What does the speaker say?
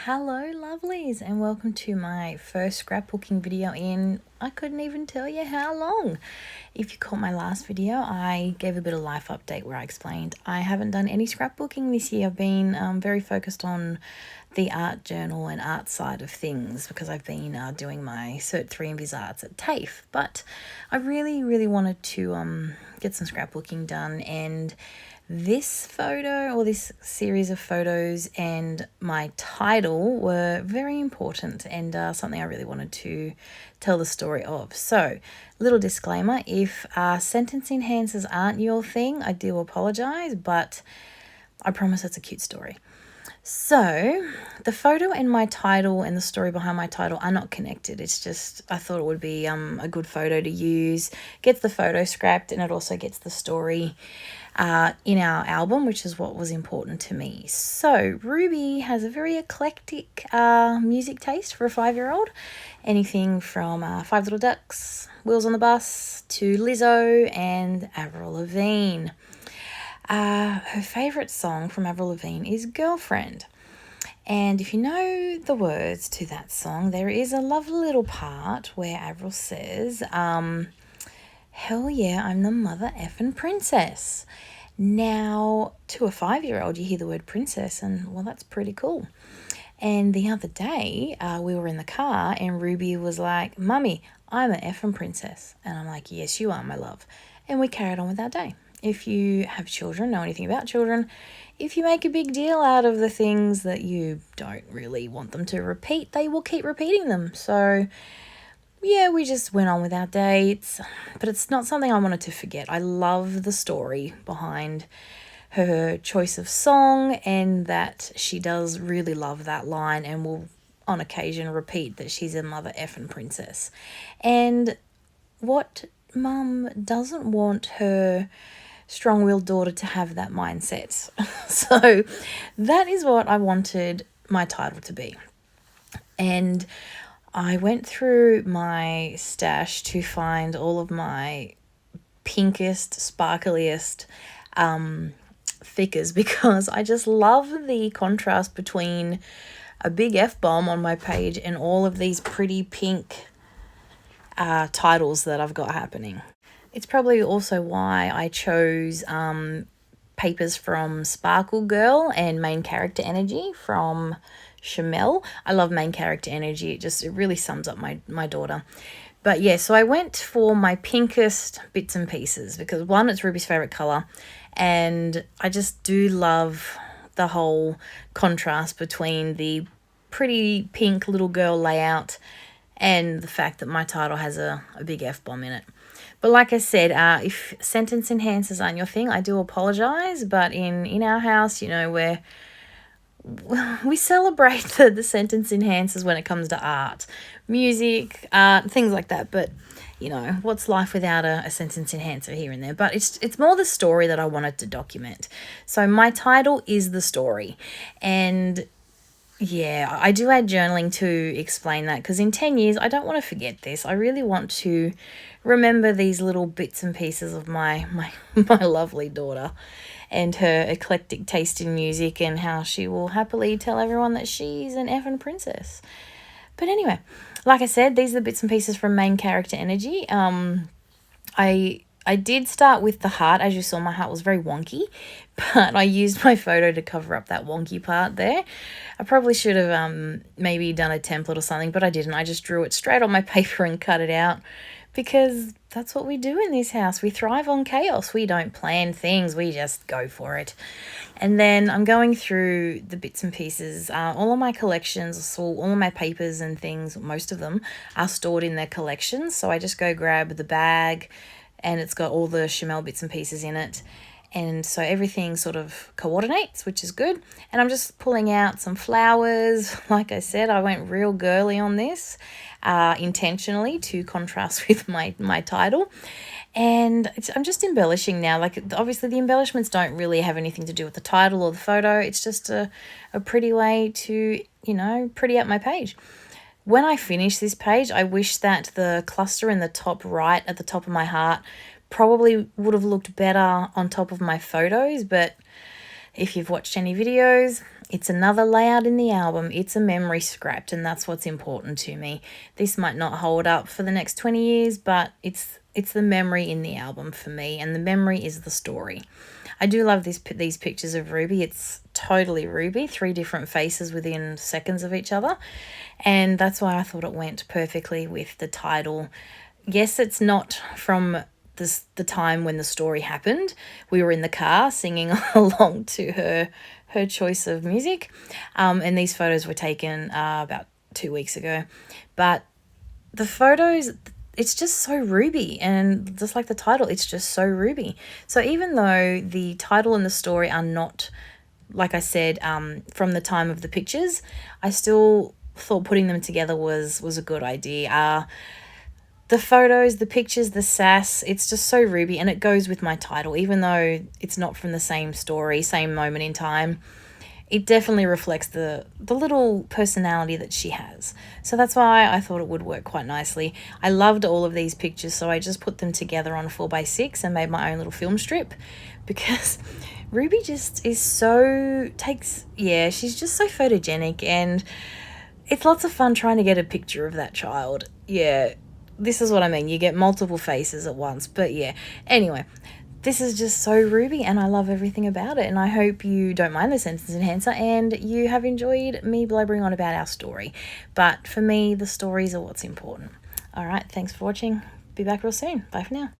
Hello lovelies, and welcome to my first scrapbooking video in I couldn't even tell you how long. If you caught my last video, I gave a bit of life update where I explained I haven't done any scrapbooking this year. I've been very focused on the art journal and art side of things because I've been doing my Cert 3 in Vis Arts at TAFE, but I really wanted to get some scrapbooking done, and this photo or this series of photos and my title were very important and something I really wanted to tell the story of. So, little disclaimer, if sentence enhancers aren't your thing, I do apologize, but I promise it's a cute story. So, the photo and my title and the story behind my title are not connected. It's just, I thought it would be a good photo to use. Gets the photo scrapped and it also gets the story in our album, which is what was important to me. So, Ruby has a very eclectic music taste for a 5-year-old. Anything from Five Little Ducks, Wheels on the Bus, to Lizzo and Avril Lavigne. Her favourite song from Avril Lavigne is Girlfriend. And if you know the words to that song, there is a lovely little part where Avril says, hell yeah, I'm the mother effing princess. Now, to a 5-year-old, you hear the word princess and, well, that's pretty cool. And the other day, we were in the car and Ruby was like, Mummy, I'm an effing princess. And I'm like, yes, you are, my love. And we carried on with our day. If you have children, know anything about children, if you make a big deal out of the things that you don't really want them to repeat, they will keep repeating them. So, yeah, we just went on with our dates, but it's not something I wanted to forget. I love the story behind her choice of song and that she does really love that line and will on occasion repeat that she's a mother effing princess. And what mum doesn't want her strong-willed daughter to have that mindset? So that is what I wanted my title to be. And I went through my stash to find all of my pinkest, sparkliest thickers because I just love the contrast between a big F-bomb on my page and all of these pretty pink titles that I've got happening. It's probably also why I chose papers from Sparkle Girl and Main Character Energy from Chamel. I love Main Character Energy. It really sums up my daughter. But yeah, so I went for my pinkest bits and pieces because one, it's Ruby's favorite color, and I just do love the whole contrast between the pretty pink little girl layout and the fact that my title has a big F-bomb in it. But like I said, if sentence enhancers aren't your thing, I do apologize. But in our house, you know, we celebrate the sentence enhancers when it comes to art, music, things like that. But, you know, what's life without a sentence enhancer here and there? But it's more the story that I wanted to document. So my title is the story. And yeah, I do add journaling to explain that because in 10 years, I don't want to forget this. I really want to remember these little bits and pieces of my lovely daughter and her eclectic taste in music and how she will happily tell everyone that she's an effing princess. But anyway, like I said, these are the bits and pieces from Main Character Energy. I did start with the heart. As you saw, my heart was very wonky, but I used my photo to cover up that wonky part there. I probably should have maybe done a template or something, but I didn't. I just drew it straight on my paper and cut it out because that's what we do in this house. We thrive on chaos. We don't plan things. We just go for it. And then I'm going through the bits and pieces. All of my collections, so all of my papers and things, most of them, are stored in their collections. So I just go grab the bag and it's got all the Chamel bits and pieces in it. And so everything sort of coordinates, which is good. And I'm just pulling out some flowers. Like I said, I went real girly on this intentionally to contrast with my title. And I'm just embellishing now. Like, obviously, the embellishments don't really have anything to do with the title or the photo. It's just a pretty way to, you know, pretty up my page. When I finish this page, I wish that the cluster in the top right at the top of my heart probably would have looked better on top of my photos, but If you've watched any videos, it's another layout in the album. It's a memory scrapped, and that's what's important to me. This might not hold up for the next 20 years, but it's the memory in the album for me, and the memory is the story. I do love these pictures of Ruby. It's totally Ruby, 3 different faces within seconds of each other, and that's why I thought it went perfectly with the title. Yes, it's not from the time when the story happened. We were in the car singing along to her choice of music, and these photos were taken about 2 weeks ago. But the photos, it's just so Ruby, and just like the title, it's just so Ruby. So even though the title and the story are not, like I said, from the time of the pictures, I still thought putting them together was a good idea. The photos, the pictures, the sass, it's just so Ruby, and it goes with my title. Even though it's not from the same story, same moment in time, it definitely reflects the little personality that she has. So that's why I thought it would work quite nicely. I loved all of these pictures, so I just put them together on 4x6 and made my own little film strip, because Ruby just is she's just so photogenic, and it's lots of fun trying to get a picture of that child. Yeah, this is what I mean. You get multiple faces at once. But yeah, anyway, this is just so Ruby, and I love everything about it. And I hope you don't mind the sentence enhancer, and you have enjoyed me blabbering on about our story. But for me, the stories are what's important. All right, thanks for watching. Be back real soon. Bye for now.